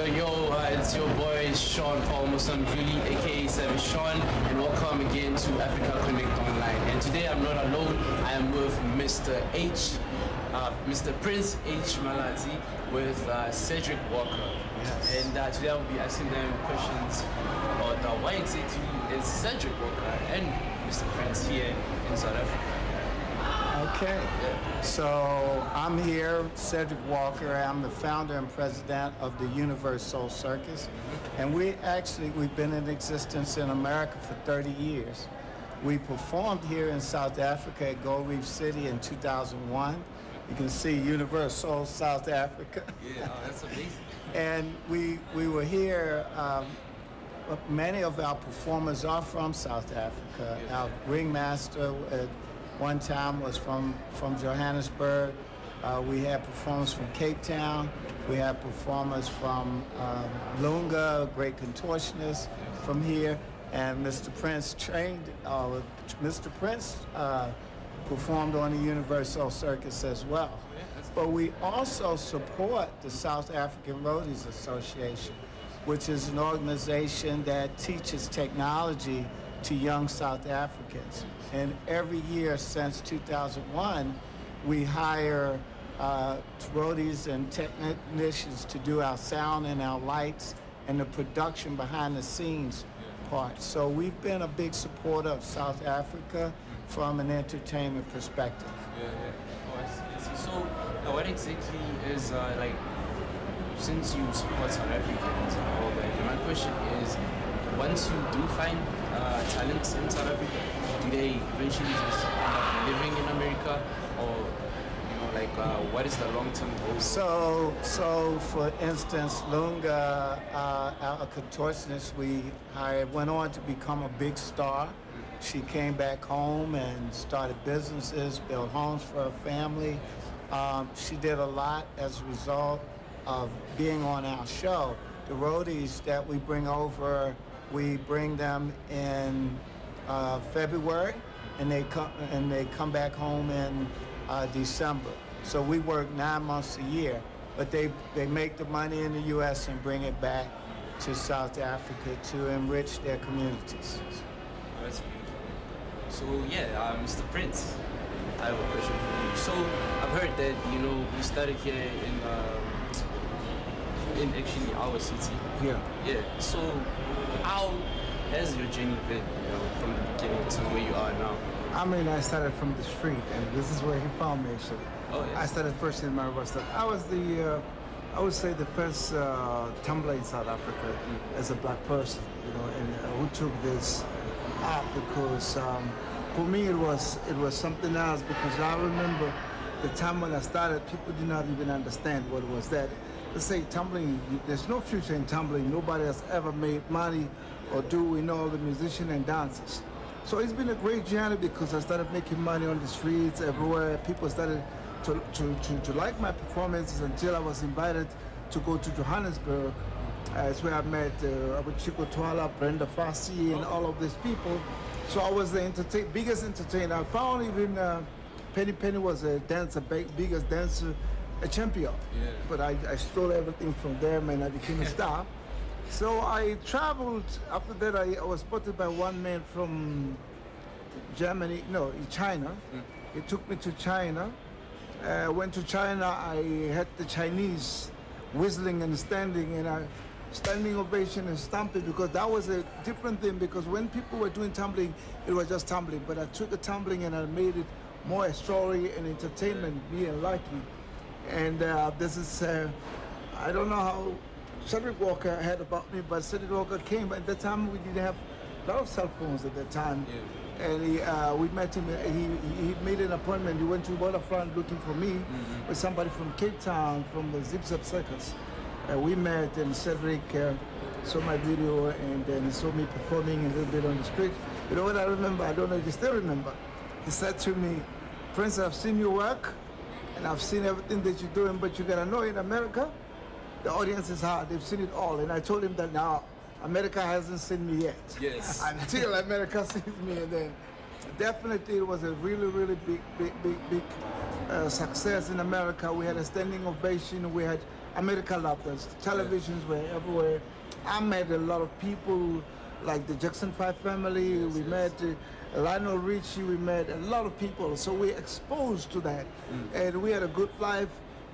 It's your boy Sean Paul Muslim Julie, aka 7 Sean, and welcome again to Africa Connect Online. And today I'm not alone, I am with Mr. Prince Malatji with Cedric Walker. Yes. And today I'll be asking them questions about why exactly is Cedric Walker and Mr. Prince here in South Africa. Okay, so I'm here, Cedric Walker. I'm the founder and president of the UniverSoul Circus. And we've been in existence in America for 30 years. We performed here in South Africa at Gold Reef City in 2001. You can see UniverSoul South Africa. Yeah, oh, that's amazing. And we were here, many of our performers are from South Africa. Yes. Our ringmaster one time was from Johannesburg. We had performers from Cape Town. We had performers from Lunga, great contortionist from here. And Mr. Prince Mr. Prince performed on the UniverSoul Circus as well. But we also support the South African Roadies Association, which is an organization that teaches technology to young South Africans. And every year since 2001, we hire roadies and technicians to do our sound and our lights and the production behind the scenes part. So we've been a big supporter of South Africa from an entertainment perspective. Yeah. Oh, I see. So what exactly is, since you support South Africans and all that, my question is, once you do find talents in South Africa, do they eventually just end up living in America, or what is the long-term goal? So for instance, Lunga, our contortionist we hired, went on to become a big star. She came back home and started businesses, built homes for her family. She did a lot as a result of being on our show. The roadies that we bring over, we bring them in February, and they come back home in December. So we work 9 months a year, but they make the money in the U.S. and bring it back to South Africa to enrich their communities. Oh, that's beautiful. So yeah, Mr. Prince, I have a question for you. So I've heard that you started here in actually our city. Yeah. Yeah. So how has your journey been, from the beginning to where you are now? I mean, I started from the street, and this is where he found me, actually. Oh, yes. I started first in my Rasta. I was I would say the first tumbler in South Africa as a black person, and who took this art, because for me it was something else, because I remember the time when I started, people did not even understand what was that. Let's say tumbling, there's no future in tumbling. Nobody has ever made money or doing all the musician and dancers. So it's been a great journey, because I started making money on the streets everywhere. People started to like my performances, until I was invited to go to Johannesburg. It's where I met Chico Twala, Brenda Fassi, and all of these people. So I was the biggest entertainer. I found even Penny was a dancer, biggest dancer, a champion. Yeah. But I stole everything from them, and I became a star. So I traveled. After that, I was spotted by one man from Germany, no, in China. He took me to China. I went to China. I had the Chinese whistling and standing, and standing ovation and stamping, because that was a different thing. Because when people were doing tumbling, it was just tumbling. But I took the tumbling and I made it more a story and entertainment, me and Lucky. And this is, I don't know how Cedric Walker heard about me, but Cedric Walker came. At that time, we didn't have a lot of cell phones at that time. Yeah. And we met him. He made an appointment. He went to Waterfront looking for me with somebody from Cape Town, from the UniverSoul Circus. We met, and Cedric saw my video, and then he saw me performing a little bit on the street. You know what I remember? I don't know if you still remember. He said to me, "Prince, I've seen your work, and I've seen everything that you're doing, but you gotta know, in America, the audience is hard. They've seen it all." And I told him that now America hasn't seen me yet. Yes. Until America sees me, and then definitely it was a really, really big success in America. We had a standing ovation. We had America loved us. Televisions were everywhere. I met a lot of people like the Jackson 5 family. We met Lionel Richie. We met a lot of people. So we're exposed to that. And we had a good life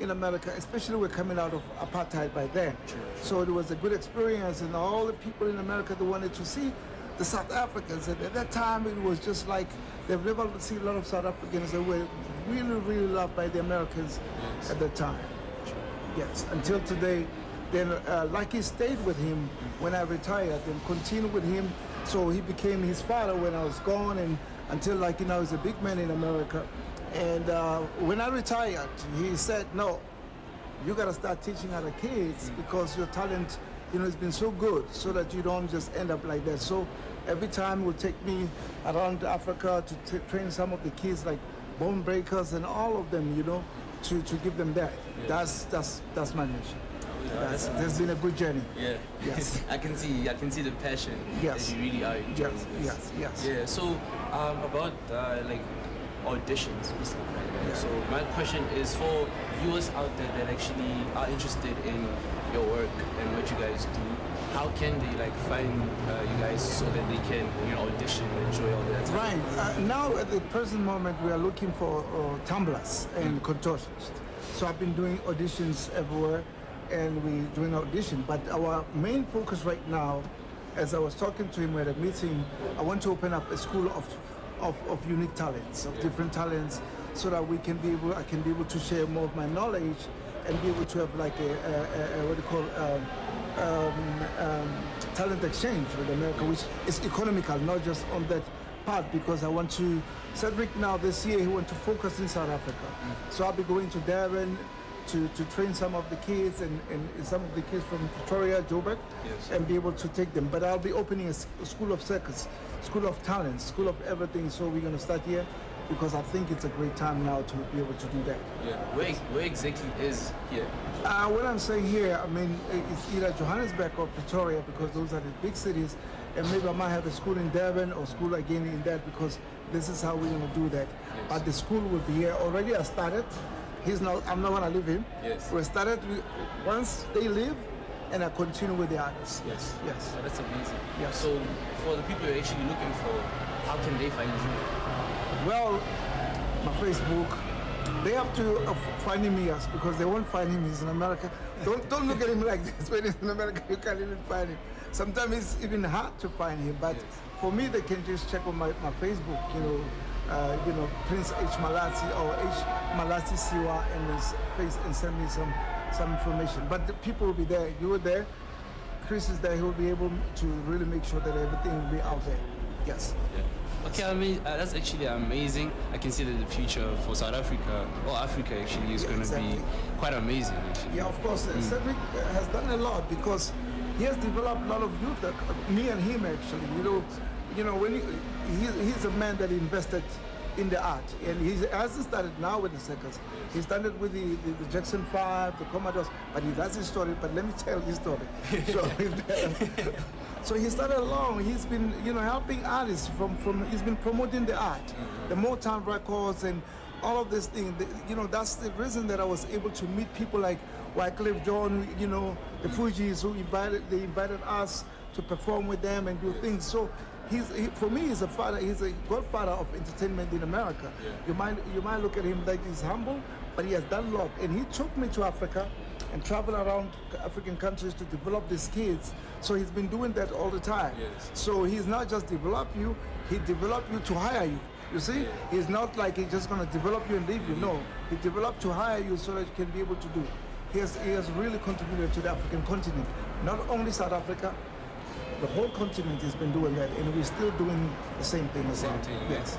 in America, especially we're coming out of apartheid by then. So it was a good experience, and all the people in America, they wanted to see the South Africans. And at that time, it was just like they've never seen a lot of South Africans that were really, really loved by the Americans at that time. Yes, until today. Then Lucky stayed with him when I retired and continued with him. So he became his father when I was gone, and until Lucky now is a big man in America. And when I retired, he said, no, you got to start teaching other kids because your talent, has been so good, so that you don't just end up like that. So every time will take me around Africa to train some of the kids like bone breakers and all of them, to give them that. That's my mission. There's been a good journey. Yeah. Yes. I can see the passion that you really are enjoying this. Yes. Yeah. So about like auditions and stuff like that. So my question is for viewers out there that actually are interested in your work and what you guys do, how can they like find you guys so that they can audition and enjoy all that? Right. Now at the present moment we are looking for tumblers and contortionists. So I've been doing auditions everywhere, and we're doing audition. But our main focus right now, as I was talking to him at a meeting, I want to open up a school of unique talents, of different talents, so that I can be able to share more of my knowledge and be able to have like talent exchange with America, which is economical, not just on that part, because I want to, Cedric now this year, he wants to focus in South Africa. So I'll be going to Durban to train some of the kids and some of the kids from Pretoria, Joburg, and be able to take them. But I'll be opening a school of circus, school of talent, school of everything. So we're going to start here because I think it's a great time now to be able to do that. Yeah. Where exactly is here? What I'm saying here, I mean, it's either Johannesburg or Pretoria, because those are the big cities. And maybe I might have a school in Durban or school again in that, because this is how we're going to do that. But the school will be here. Already I started. I'm not going to leave him. Yes. We started once they leave, and I continue with the others. Yes. Oh, that's amazing. Yes. So for the people you're actually looking for, how can they find you? Well, my Facebook. They have to find him here because they won't find him. He's in America. Don't look at him like this. When he's in America, you can't even find him. Sometimes it's even hard to find him. But for me, they can just check on my Facebook. Prince H Malatji or H Malatji Siwa and his face, and send me some information. But the people will be there. You were there. Chris is there. He will be able to really make sure that everything will be out there. Yes. Yeah. Okay, I mean, that's actually amazing. I can see that the future for South Africa, or Africa actually, is going to be quite amazing, actually. Yeah, of course. Cedric has done a lot because he has developed a lot of youth, me and him actually. When he's a man that invested in the art, and he hasn't started now with the circus. He started with the Jackson 5, the Commodores, but he does his story. But let me tell his story. So he started along. He's been, helping artists he's been promoting the art, the Motown records, and all of this thing. That's the reason that I was able to meet people like Wycliffe John, the Fugees, they invited us to perform with them and do things. So for me, he's a father. He's a godfather of entertainment in America. Yeah. You might look at him like he's humble, but he has done a lot. And he took me to Africa and traveled around African countries to develop these kids. So he's been doing that all the time. Yes. So he's not just developed you, he developed you to hire you. You see? Yeah. He's not like he's just going to develop you and leave you. No, he developed to hire you so that you can be able to do. He has really contributed to the African continent. Not only South Africa, the whole continent has been doing that, and we're still doing the same thing as well. Yes.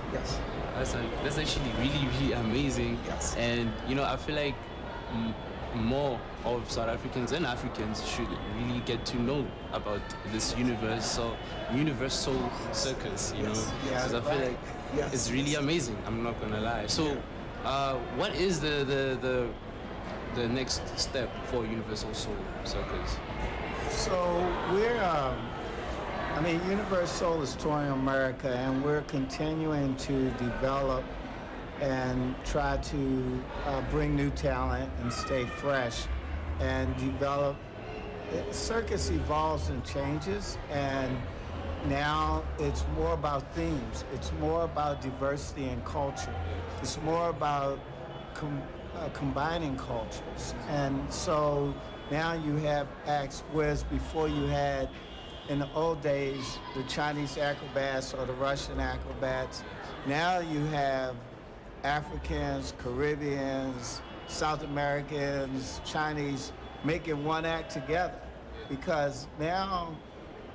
That's actually really, really amazing. Yes. And I feel like more of South Africans and Africans should really get to know about this UniverSoul Circus. Because I feel like it's really amazing. I'm not gonna lie. So, what is the next step for UniverSoul Circus? So UniverSoul is touring America, and we're continuing to develop and try to bring new talent and stay fresh. and develop. Circus evolves and changes, and now it's more about themes. It's more about diversity and culture. It's more about combining cultures. And so now you have acts, whereas before you had, in the old days, the Chinese acrobats or the Russian acrobats. Now you have Africans, Caribbeans, South Americans, Chinese making one act together, because now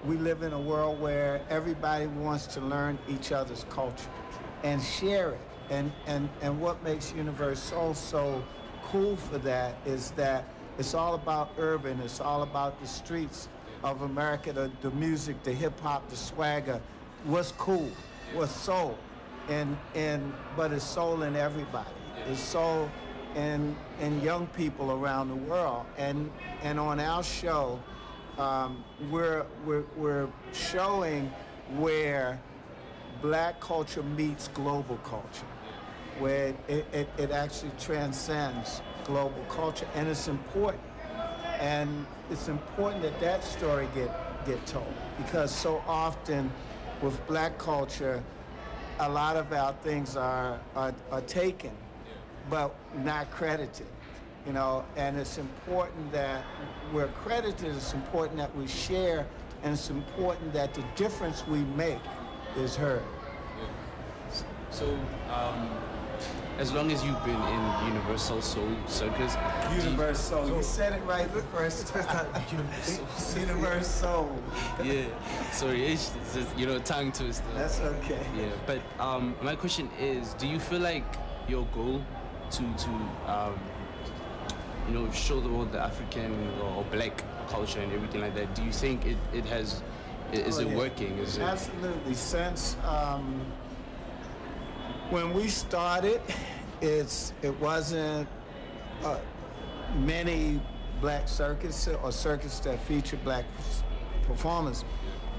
we live in a world where everybody wants to learn each other's culture and share it. And what makes UniverSoul so cool for that is that it's all about urban, it's all about the streets of America, the music, the hip hop, the swagger, what's cool, what's soul. But it's soul in everybody. It's soul in young people around the world. And on our show, we're showing where black culture meets global culture, where it actually transcends global culture, and it's important. And it's important that that story get told, because so often with black culture, a lot of our things are taken, but not credited, you know. And it's important that we're credited. It's important that we share, and it's important that the difference we make is heard. So, as long as you've been in UniverSoul Circus, UniverSoul, you said it right the first time. UniverSoul. Yeah, sorry, it's just, you know, tongue twister. That's okay. Yeah, but my question is, do you feel like your goal to you know, show the world the African or black culture and everything like that, do you think is it working? Is Absolutely. Since when we started, it wasn't many black circuses or circuses that feature black performers.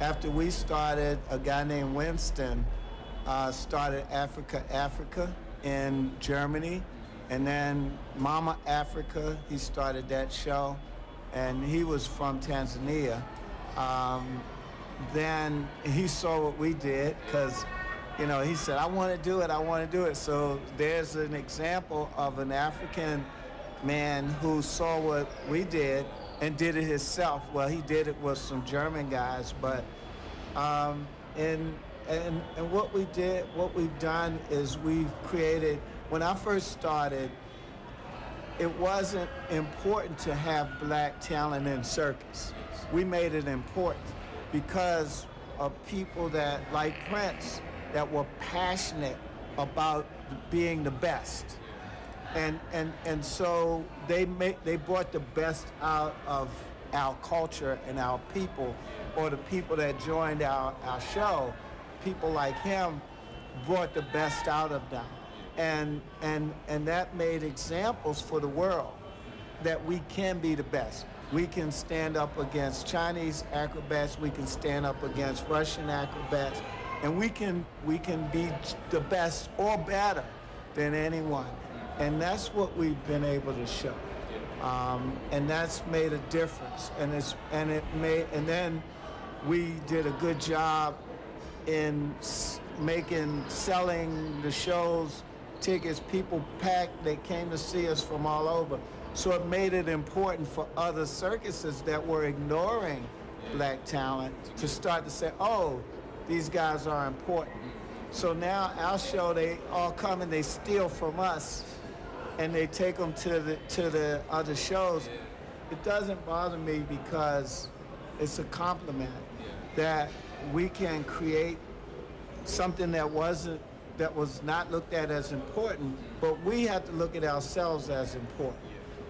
After we started, a guy named Winston started Africa in Germany, and then Mama Africa, he started that show, and he was from Tanzania. Then he saw what we did, because, you know, he said, I want to do it. So there's an example of an African man who saw what we did and did it himself. Well, he did it with some German guys, but and what we've done is we've created. When I first started, it wasn't important to have black talent in circus. We made it important because of people that, like Prince, that were passionate about being the best. And so they brought the best out of our culture and our people, or the people that joined our show. People like him brought the best out of them. And that made examples for the world that we can be the best. We can stand up against Chinese acrobats, we can stand up against Russian acrobats, and we can be the best or better than anyone. And that's what we've been able to show. And that's made a difference. And then we did a good job in selling the shows, tickets. People packed, they came to see us from all over. So it made it important for other circuses that were ignoring black talent to start to say, oh, these guys are important. So now our show, they all come and they steal from us and they take them to the other shows. It doesn't bother me because it's a compliment that we can create something that was not looked at as important, but we have to look at ourselves as important.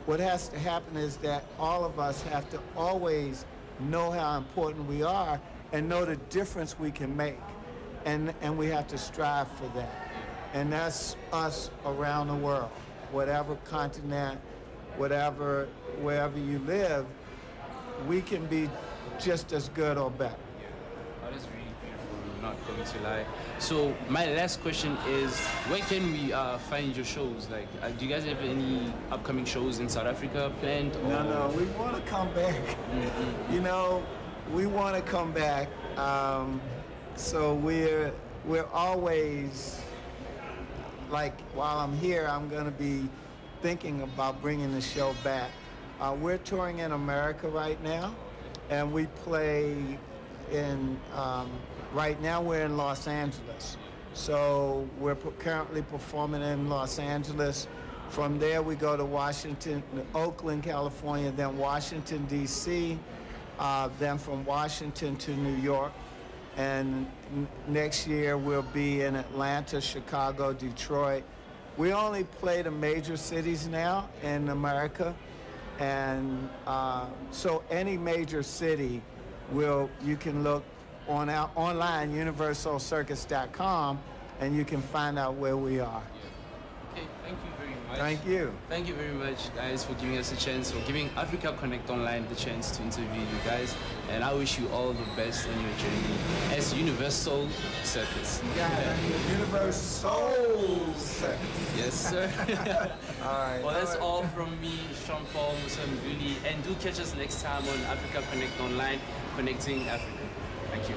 What has to happen is that all of us have to always know how important we are and know the difference we can make. And we have to strive for that. And that's us around the world. Whatever continent, wherever you live, we can be just as good or better. That is really beautiful. not going to lie. So my last question is, where can we find your shows? Like, do you guys have any upcoming shows in South Africa planned? Or? No, we want to come back. You know, we want to come back. So we're always, like, while I'm here, I'm going to be thinking about bringing the show back. We're touring in America right now, and we play in, right now we're in Los Angeles. So we're currently performing in Los Angeles. From there we go to Washington, Oakland, California, then Washington, D.C., then from Washington to New York. And next year we'll be in Atlanta, Chicago, Detroit. We only play the major cities now in America. And so any major city, you can look on our online, UniverSoulCircus.com, and you can find out where we are. Okay, thank you very much. Thank you. Thank you very much, guys, for giving us a chance, for giving Africa Connect Online the chance to interview you guys. And I wish you all the best on your journey as UniverSoul Circus. Yeah, UniverSoul Circus. Yes, sir. All right. Well, that's all from me, Sean Paul Musambuli. And do catch us next time on Africa Connect Online, connecting Africa. Thank you.